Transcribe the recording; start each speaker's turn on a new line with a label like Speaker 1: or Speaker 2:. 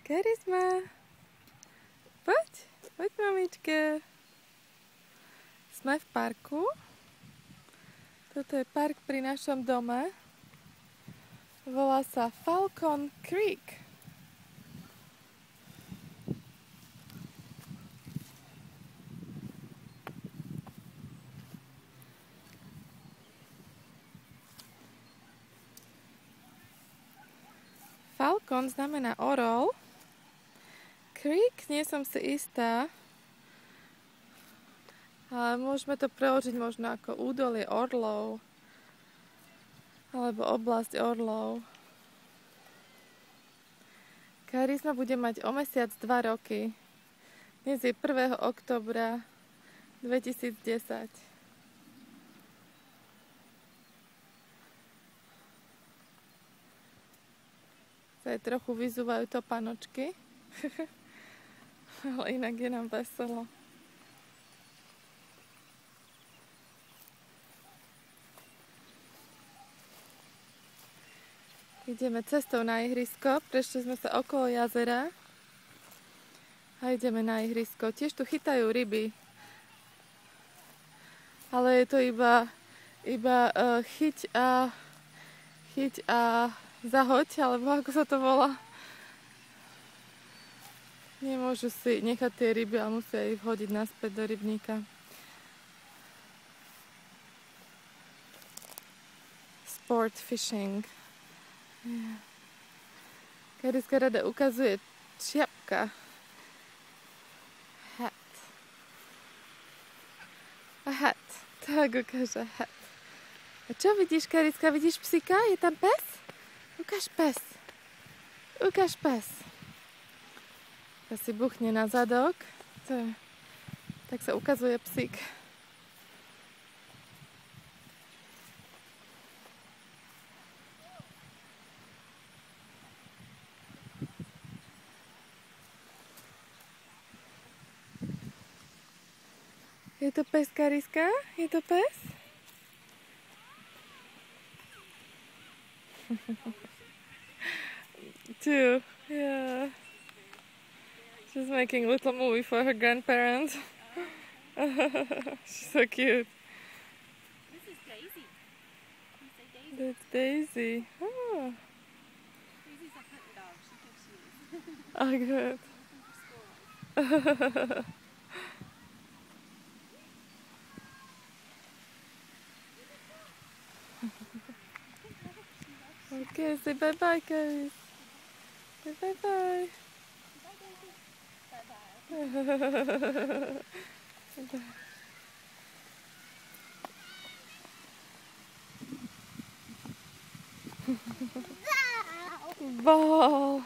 Speaker 1: Karizma, poď mamička. Sme v parku. Toto je park pri našom dome. Volá sa Falcon Creek. Falcon znamená orol. Creek, nie som si istá. Ale môžeme to preložiť možno ako údolie orlov. Alebo oblasť orlov. Karizma bude mať o mesiac 2 roky. Dnes je 1. októbra 2010. Aj trochu vyzúvajú topanočky. Ale inak je nám veselo. Ideme cestou na ihrisko, prešli sme sa okolo jazera a ideme na ihrisko. Tiež tu chytajú ryby, ale je to iba chyť a zahoď, alebo ako sa to volá. Nemôžu si nechať tie ryby, ale musia ich vhodiť naspäť do rybníka. Sport fishing. Kariska rada ukazuje čiapka. Hat. A hat. Tak ukáže hat. A čo vidíš, Kariska? Vidíš psíka? Je tam pes? Ukáž pes. Ukáž pes. Tak si buchne na zadok. Tak sa ukazuje psík. Je to pes, Kariska? Je to pes? Two, yeah. She's making a little movie for her grandparents. She's so cute.
Speaker 2: This is Daisy. You say Daisy?
Speaker 1: That's Daisy. Oh,
Speaker 2: Daisy's a hunting dog. She thinks she is.
Speaker 1: oh good. Okay, say bye-bye, guys. Say bye-bye. Ball.